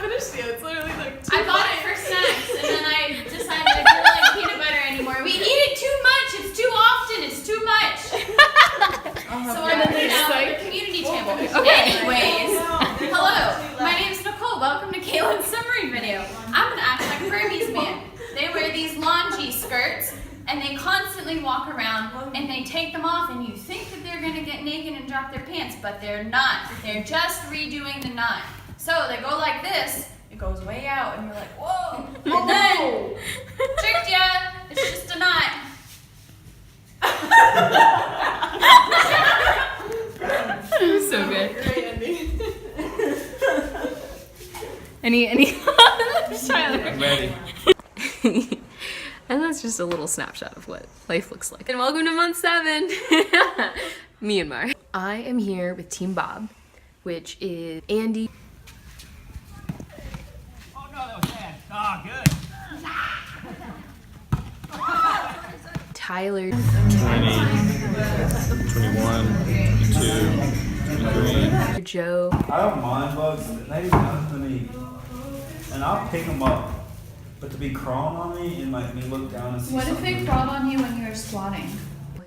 finished yet. It's literally like 2 I bought it for snacks, and then I decided I didn't like peanut butter anymore. We eat it too much. It's too often. It's too much. So I put it out on the community table. Anyways, hello. My name's Nicole. Welcome to Kaylin's summary video. I'm gonna act like a Burmese man. They wear these longi skirts, and they constantly walk around, and they take them off, and you think that they're gonna get naked and drop their pants, but they're not. They're just redoing the knot. So they go like this. It goes way out, and you're like, whoa. And then, tricked ya. It's just a knot. So good. Great ending. Any Tyler. I'm ready. And that's just a little snapshot of what life looks like. And welcome to month 7, Myanmar. I am here with Team Bob, which is Andy. Oh no, that was bad. Oh, good. Tyler. 20, 21, 22, 23. Joe. I don't mind bugs, they do nothing to me. And I'll pick them up. But to be crawling on me and make me look down and see What if something. they crawled on you when you were squatting?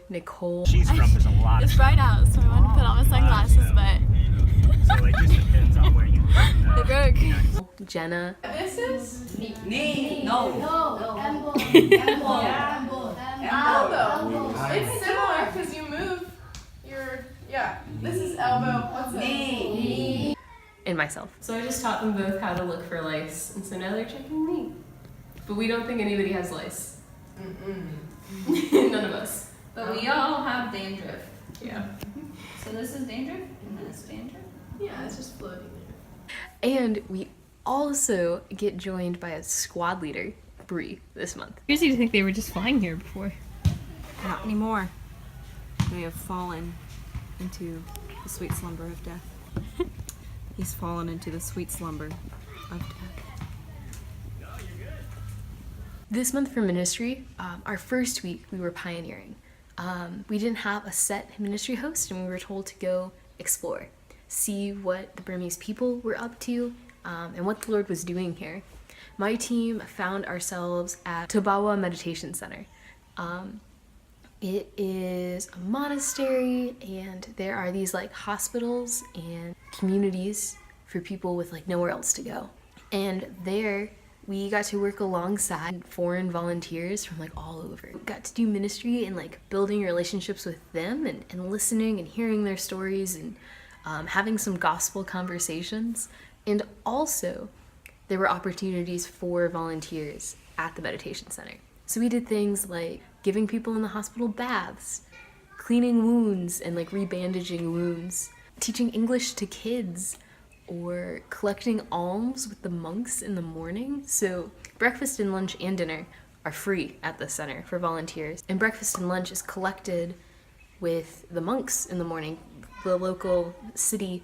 Nicole. Cheese crumb is a lot of It's bright out, so I wanted to put on my sunglasses, but so it just depends on where you it broke. Jenna. This is Elbow. Elbow. elbow. It's similar because you move your, this is elbow. What's this? And myself. So I just taught them both how to look for lice, and so now they're checking me. But we don't think anybody has lice. None of us. But we all have dandruff. Yeah. So this is dandruff, and that's dandruff. Yeah, it's just floating there. And we also get joined by a squad leader, Bree, this month. Crazy to think they were just flying here before. Not anymore. We have fallen into the sweet slumber of death. He's fallen into the sweet slumber of death. This month for ministry, our first week, we were pioneering. We didn't have a set ministry host, and we were told to go explore, see what the Burmese people were up to, and what the Lord was doing here. My team found ourselves at Tabawa Meditation Center. It is a monastery, and there are these like hospitals and communities for people with like nowhere else to go. And there we got to work alongside foreign volunteers from like all over. We got to do ministry and like building relationships with them and listening and hearing their stories and having some gospel conversations. And also there were opportunities for volunteers at the meditation center. So we did things like giving people in the hospital baths, cleaning wounds and like rebandaging wounds, teaching English to kids, or collecting alms with the monks in the morning. So breakfast and lunch and dinner are free at the center for volunteers. And breakfast and lunch is collected with the monks in the morning. The local city,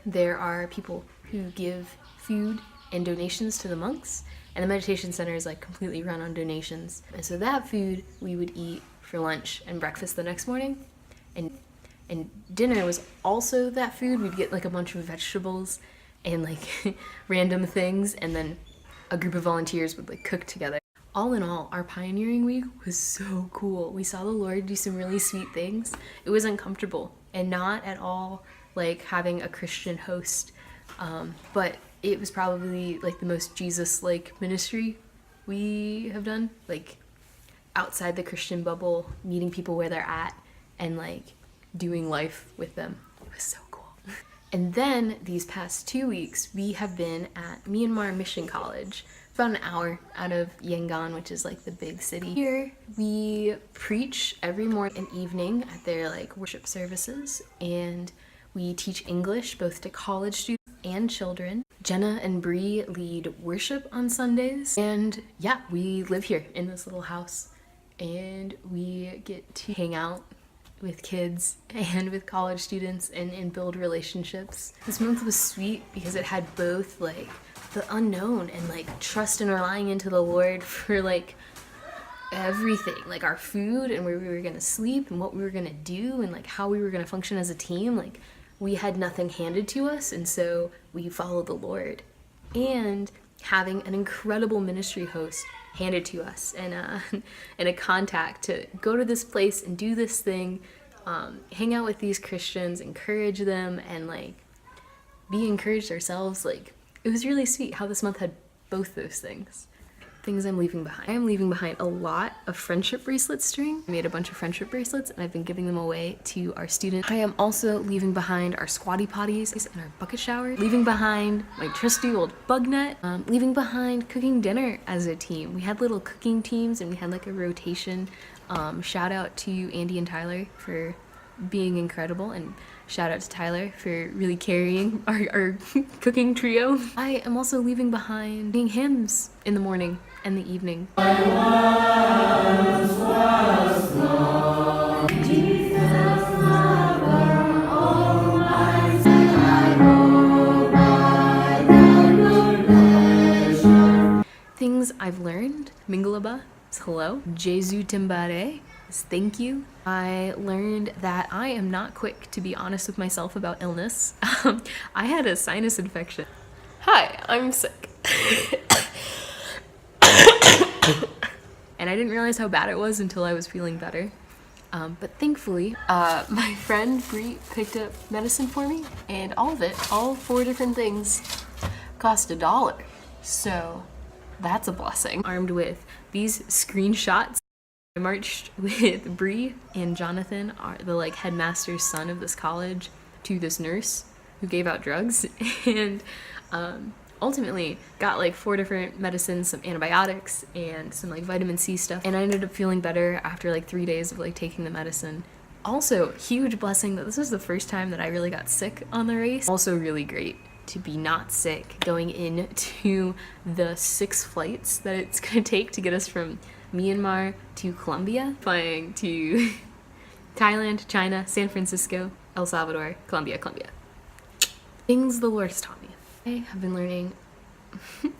there are people who give food and donations to the monks, and the meditation center is like completely run on donations. And so that food we would eat for lunch and breakfast the next morning. And dinner was also that food. We'd get like a bunch of vegetables and like random things, and then a group of volunteers would like cook together. All in all, our pioneering week was so cool. We saw the Lord do some really sweet things. It was uncomfortable and not at all like having a Christian host, but it was probably like the most Jesus-like ministry we have done, like outside the Christian bubble, meeting people where they're at and like doing life with them. It was so cool. And then these past 2 weeks, we have been at Myanmar Mission College, about an hour out of Yangon, which is like the big city. Here, we preach every morning and evening at their like worship services, and we teach English both to college students and children. Jenna and Bree lead worship on Sundays, and yeah, we live here in this little house, and we get to hang out with kids and with college students and build relationships. This month was sweet because it had both like the unknown and like trust and relying into the Lord for like everything, like our food and where we were gonna sleep and what we were gonna do and like how we were gonna function as a team. Like we had nothing handed to us, and so we followed the Lord. and having an incredible ministry host handed to us and a contact to go to this place and do this thing, hang out with these Christians, encourage them, and like be encouraged ourselves. Like, it was really sweet how this month had both those things. Things I'm leaving behind. I am leaving behind a lot of friendship bracelet string. I made a bunch of friendship bracelets and I've been giving them away to our students. I am also leaving behind our squatty potties and our bucket shower. Leaving behind my trusty old bug net. Leaving behind cooking dinner as a team. We had little cooking teams and we had like a rotation. Shout out to Andy and Tyler for being incredible, and shout out to Tyler for really carrying our cooking trio. I am also leaving behind singing hymns in the morning and the evening. Things I've learned: Mingalaba is hello. Jesu Timbare is thank you. I learned that I am not quick to be honest with myself about illness. I had a sinus infection. Hi, I'm sick. And I didn't realize how bad it was until I was feeling better. But thankfully, my friend Bree picked up medicine for me, and all of it, all 4 different things, cost $1. So that's a blessing. Armed with these screenshots, I marched with Bree and Jonathan, the like headmaster's son of this college, to this nurse who gave out drugs, and ultimately got like 4 different medicines, some antibiotics and some like vitamin C stuff, and I ended up feeling better after like 3 days of like taking the medicine. Also, huge blessing that this was the first time that I really got sick on the race. Also really great to be not sick going into the 6 flights that it's gonna take to get us from Myanmar to Colombia, flying to Thailand, China, San Francisco, El Salvador, Colombia. Things the Lord has taught me. I have been learning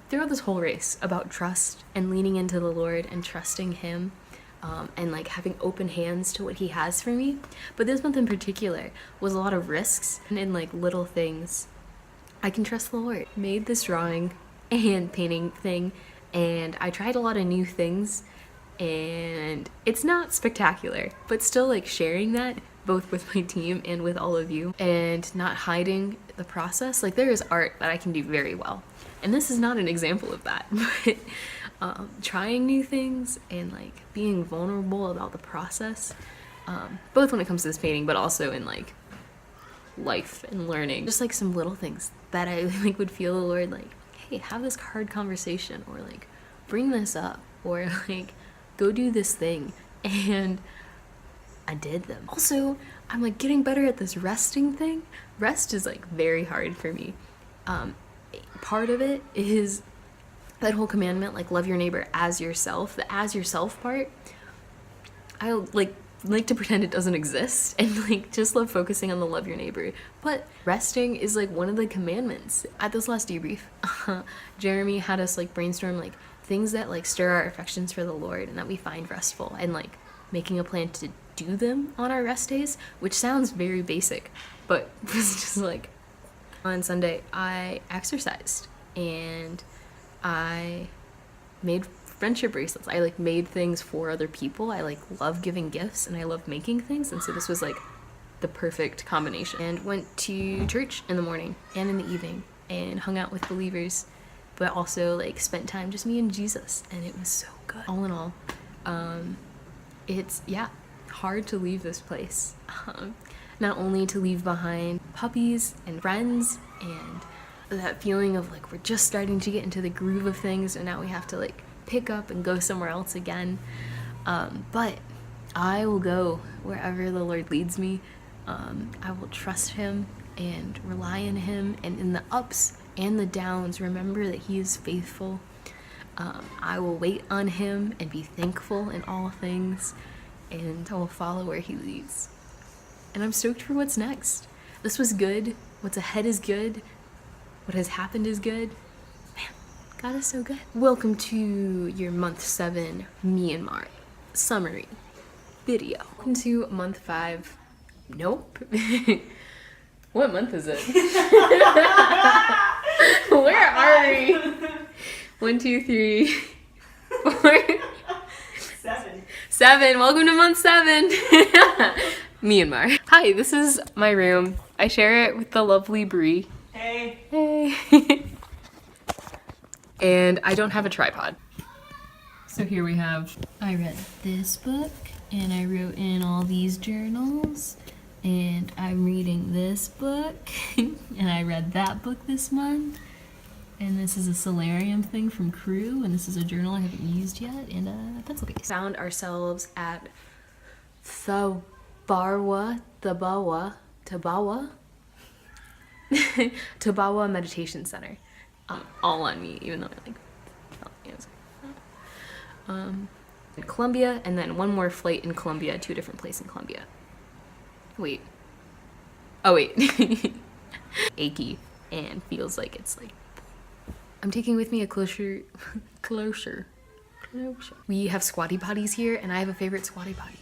throughout this whole race about trust and leaning into the Lord and trusting Him, and like having open hands to what He has for me. But this month in particular was a lot of risks and in like little things. I can trust the Lord. Made this drawing and painting thing, and I tried a lot of new things, and it's not spectacular, but still like sharing that both with my team and with all of you, and not hiding the process. Like, there is art that I can do very well, and this is not an example of that, but trying new things and like being vulnerable about the process, both when it comes to this painting but also in like life and learning. Just like some little things that I like would feel the Lord like, hey, have this hard conversation, or like bring this up, or like go do this thing, and I did them. Also, I'm like getting better at this resting thing. Rest is like very hard for me. Part of it is that whole commandment, like love your neighbor as yourself. The as yourself part, I like to pretend it doesn't exist and like just love focusing on the love your neighbor. But resting is like one of the commandments. At this last debrief, Jeremy had us like brainstorm like things that like stir our affections for the Lord and that we find restful, and like making a plan to do them on our rest days, which sounds very basic, but it was just like, on Sunday I exercised and I made friendship bracelets. I like made things for other people. I like love giving gifts and I love making things, and so this was like the perfect combination. And went to church in the morning and in the evening and hung out with believers, but also like spent time just me and Jesus, and it was so good. All in all, it's hard to leave this place. Not only to leave behind puppies and friends and that feeling of like we're just starting to get into the groove of things and now we have to like pick up and go somewhere else again, but I will go wherever the Lord leads me. I will trust Him and rely on Him, and in the ups and the downs, remember that He is faithful. I will wait on Him and be thankful in all things, and I will follow where He leads. And I'm stoked for what's next. This was good. What's ahead is good. What has happened is good. Man, God is so good. Welcome to your month 7 Myanmar Summary video. Welcome to month 5. Nope. What month is it? Where are we? 1, 2, 3, 4. 7. Welcome to month 7. Myanmar. Hi, this is my room. I share it with the lovely Bree. Hey. Hey. And I don't have a tripod. So here we have, I read this book, and I wrote in all these journals, and I'm reading this book, and I read that book this month, and this is a solarium thing from Crew, and this is a journal I haven't used yet, and a pencil case. Found ourselves at Tabawa Meditation Center. All on me, even though I like, in Colombia, and then one more flight in Colombia to a different place in Colombia. Wait. Oh wait. Achy and feels like it's like. I'm taking with me a closer. We have squatty potties here, and I have a favorite squatty potty.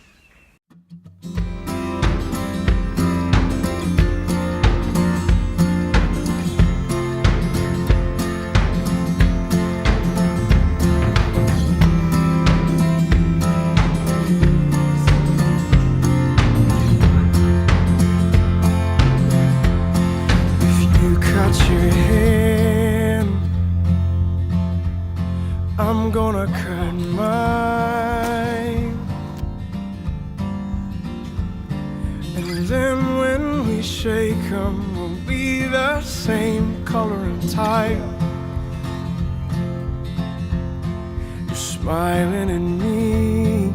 I'm gonna cut mine, and then when we shake 'em, we'll be the same color and type. You're smiling at me,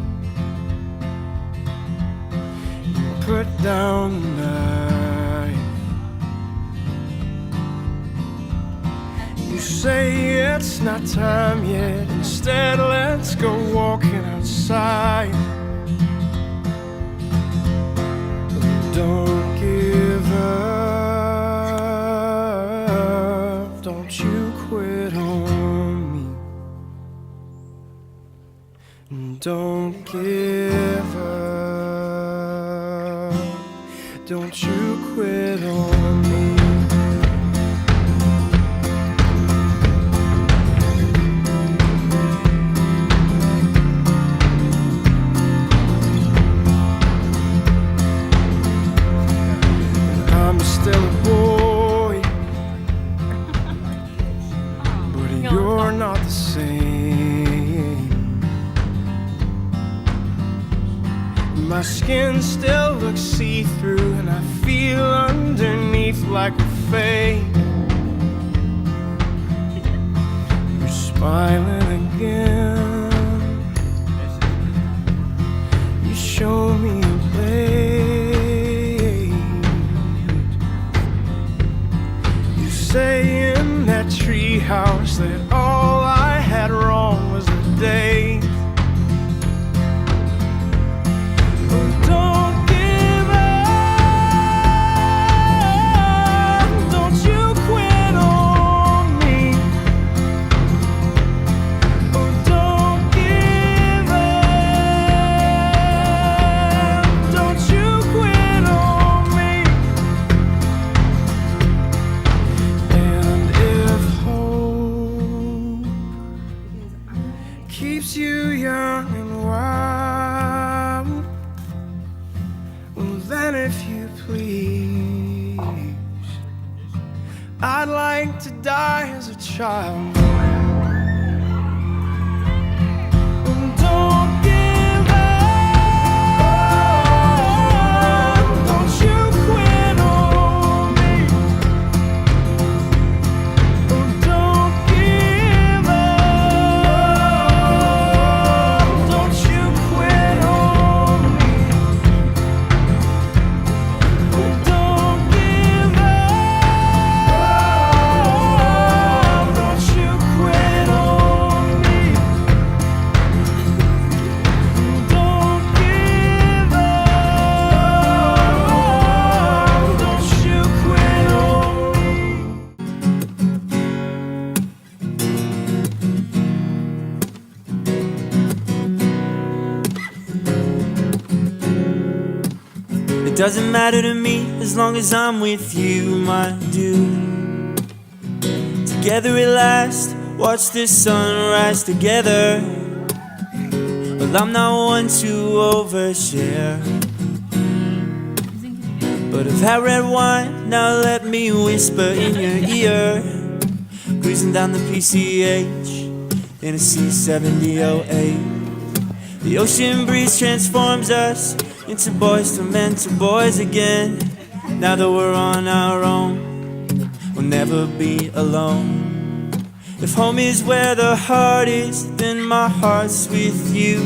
you put down the knife. You say it's not time yet, instead let's go walking outside. Don't give up, don't you quit on me. Don't give up, don't you quit on me. Still a boy, but you're not the same. My skin still looks see-through, and I feel underneath like a fake. You're smiling again. You show me a place. Say in that treehouse that all I had wrong was the day. Oh, don't give up, don't you quit on me. Oh, don't give up, don't you quit on me. Keeps you young and wild, well then if you please, I'd like to die as a child. Don't give up, don't you quit on me. Don't give up, don't you quit on me. Don't give up, don't you quit on me. Don't give up, don't you quit on me. It doesn't matter to me as long as I'm with you, my dude. Together at last, watch the sunrise together. Well, I'm not one to overshare, but I've had red wine, now let me whisper in your ear. Cruising down the PCH in a C7008. The ocean breeze transforms us into boys to men to boys again. Now that we're on our own, we'll never be alone. If home is where the heart is, then my heart's with you.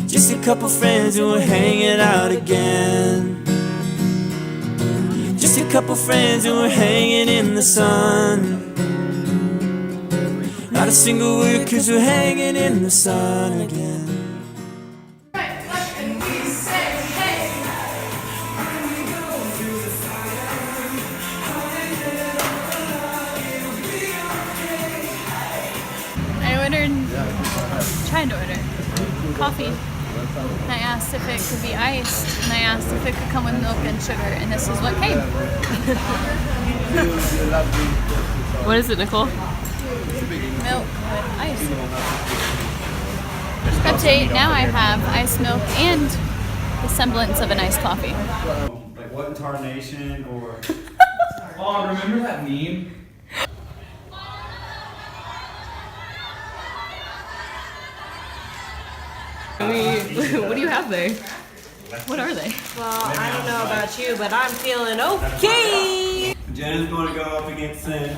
Just a couple friends and we're hanging out again. Just a couple friends and we're hanging in the sun. Not a single word, 'cause we're hanging in the sun again. Right, left, and we say, hey. Tried to order coffee. And I asked if it could be iced, and I asked if it could come with milk and sugar, and this is what came. What is it, Nicole? Milk with ice. Update, now I have iced milk and the semblance of an iced coffee. Like what in tarnation or... Oh, remember that meme? What do you have there? What are they? Well, I don't know about you, but I'm feeling okay. Jenna's going to go up against sin.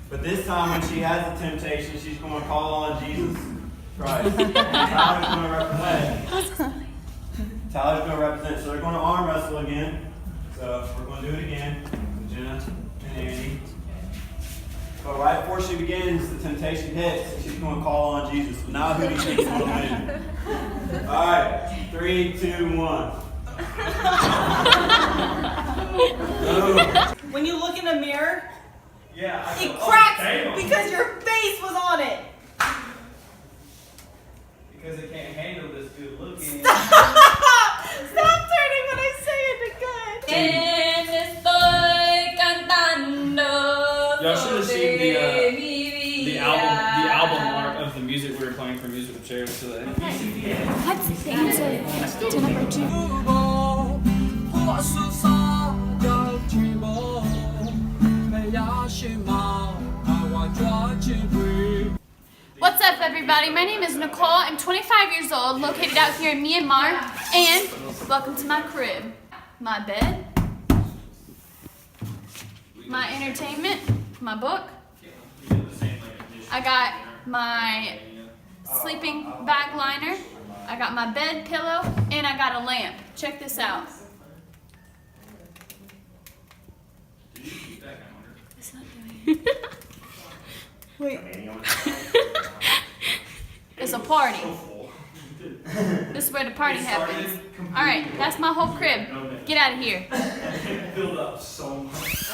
But this time when she has the temptation, she's going to call on Jesus Christ. Tyler's going to represent. Tyler's going to represent. So they're going to arm wrestle again. So we're going to do it again. Jenna and Andy. But right before she begins, the temptation hits, and she's going to call on Jesus. But now who do you think is going to win? All right, 3, 2, 1. When you look in the mirror, Yeah. it cracks because your face was on it. Because it can't handle this good looking. Stop turning when I say it again. Estoy cantando. Y'all should have seen the album art of the music we were playing for musical chairs today. Let's dance it to number 2. What's up, everybody? My name is Nicole. I'm 25 years old, located out here in Myanmar, and welcome to my crib. My bed, my entertainment, my book. I got my sleeping bag liner, I got my bed pillow, and I got a lamp. Check this out. It's not doing it. Wait. It's a party. This is where the party happens. Alright, that's my whole crib. Get out of here. Build up so much.